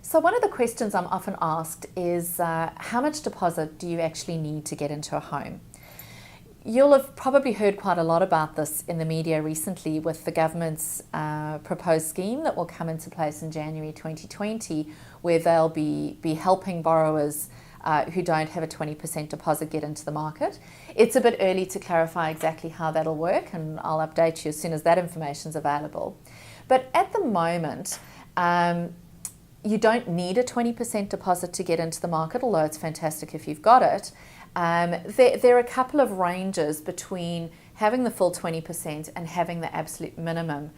So one of the questions I'm often asked is how much deposit do you actually need to get into a home? You'll have probably heard quite a lot about this in the media recently with the government's proposed scheme that will come into place in January 2020, where they'll be helping borrowers who don't have a 20% deposit get into the market. It's a bit early to clarify exactly how that'll work, and I'll update you as soon as that information is available. But at the moment, you don't need a 20% deposit to get into the market, although it's fantastic if you've got it. There are a couple of ranges between having the full 20% and having the absolute minimum.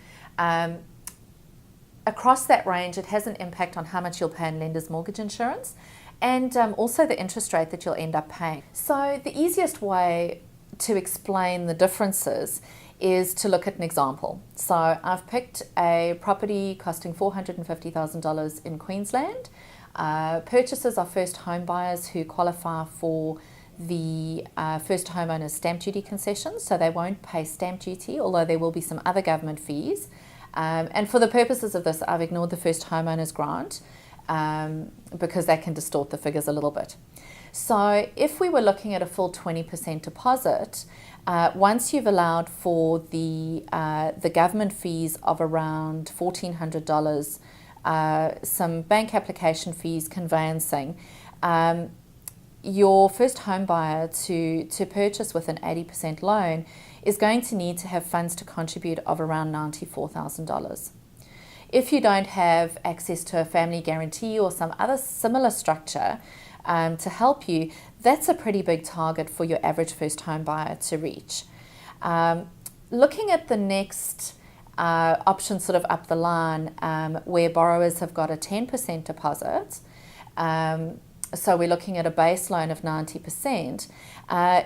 Across that range, it has an impact on how much you'll pay in lender's mortgage insurance and also the interest rate that you'll end up paying. So the easiest way to explain the differences is to look at an example. So I've picked a property costing $450,000 in Queensland. Purchasers are first home buyers who qualify for the first homeowner's stamp duty concessions, so they won't pay stamp duty, although there will be some other government fees. And for the purposes of this, I've ignored the first homeowner's grant because that can distort the figures a little bit. So if we were looking at a full 20% deposit, once you've allowed for the government fees of around $1,400, some bank application fees, conveyancing, your first home buyer to purchase with an 80% loan is going to need to have funds to contribute of around $94,000. If you don't have access to a family guarantee or some other similar structure to help you, that's a pretty big target for your average first home buyer to reach. Looking at the next option sort of up the line, where borrowers have got a 10% deposit, so we're looking at a base loan of 90%,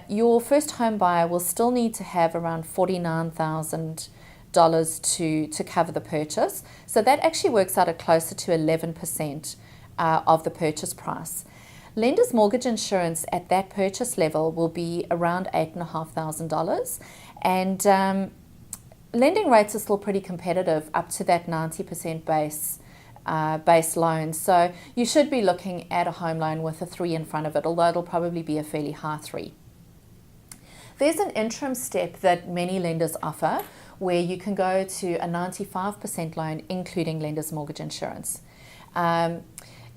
your first home buyer will still need to have around $49,000 to cover the purchase. So that actually works out at closer to 11% of the purchase price. Lender's mortgage insurance at that purchase level will be around $8,500, and lending rates are still pretty competitive up to that 90% base loan. So you should be looking at a home loan with a 3 in front of it, although it'll probably be a fairly high 3. There's an interim step that many lenders offer where you can go to a 95% loan, including lender's mortgage insurance.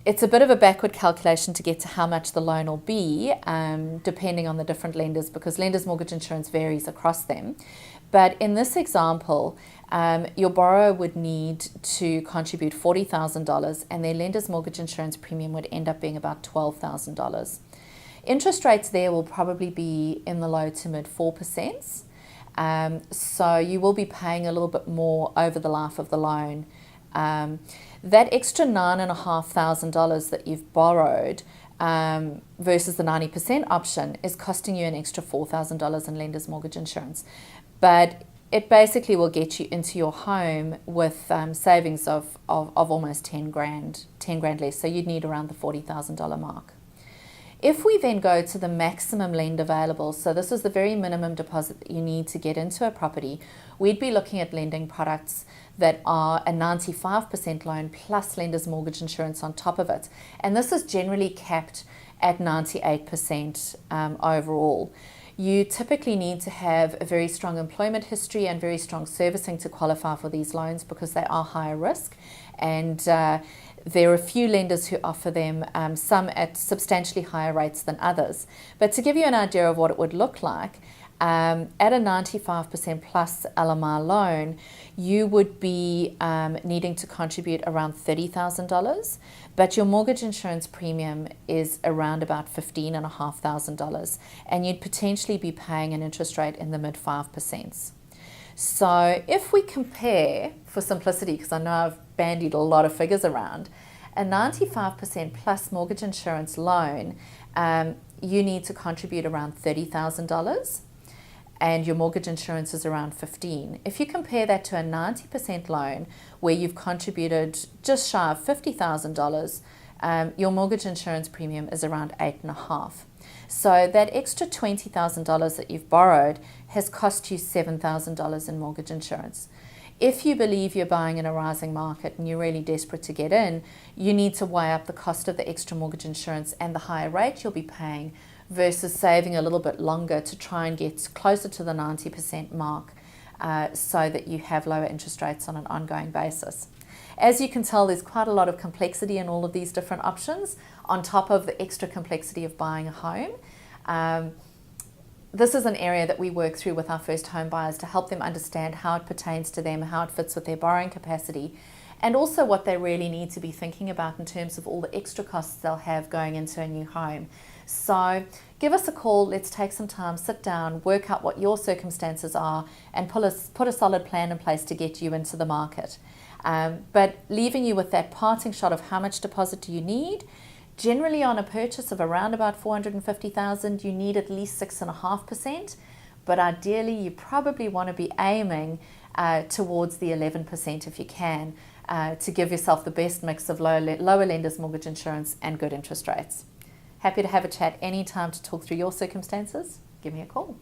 It's a bit of a backward calculation to get to how much the loan will be, depending on the different lenders, because lender's mortgage insurance varies across them. But in this example, your borrower would need to contribute $40,000 and their lender's mortgage insurance premium would end up being about $12,000. Interest rates there will probably be in the low to mid 4%. So you will be paying a little bit more over the life of the loan. That extra $9,500 that you've borrowed versus the 90% option is costing you an extra $4,000 in lender's mortgage insurance. But it basically will get you into your home with savings of almost 10 grand less. So you'd need around the $40,000 mark. If we then go to the maximum lend available, so this is the very minimum deposit that you need to get into a property, we'd be looking at lending products that are a 95% loan plus lender's mortgage insurance on top of it. And this is generally capped at 98% overall. You typically need to have a very strong employment history and very strong servicing to qualify for these loans because they are higher risk, and there are a few lenders who offer them, some at substantially higher rates than others. But to give you an idea of what it would look like, at a 95% plus LMI loan, you would be needing to contribute around $30,000, but your mortgage insurance premium is around about $15,500, and you'd potentially be paying an interest rate in the mid 5%. So if we compare, for simplicity, because I know I've bandied a lot of figures around, a 95% plus mortgage insurance loan, you need to contribute around $30,000 and your mortgage insurance is around $15,000. If you compare that to a 90% loan where you've contributed just shy of $50,000, your mortgage insurance premium is around $8,500. So that extra $20,000 that you've borrowed has cost you $7,000 in mortgage insurance. if you believe you're buying in a rising market and you're really desperate to get in, you need to weigh up the cost of the extra mortgage insurance and the higher rate you'll be paying versus saving a little bit longer to try and get closer to the 90% mark so that you have lower interest rates on an ongoing basis. As you can tell, there's quite a lot of complexity in all of these different options on top of the extra complexity of buying a home. This is an area that we work through with our first home buyers to help them understand how it pertains to them, how it fits with their borrowing capacity, and also what they really need to be thinking about in terms of all the extra costs they'll have going into a new home. So give us a call, let's take some time, sit down, work out what your circumstances are, and put a solid plan in place to get you into the market. But leaving you with that parting shot of how much deposit do you need. Generally on a purchase of around about $450,000, you need at least 6.5%, but ideally you probably want to be aiming towards the 11% if you can, to give yourself the best mix of lower lenders mortgage insurance and good interest rates. Happy to have a chat anytime to talk through your circumstances. Give me a call.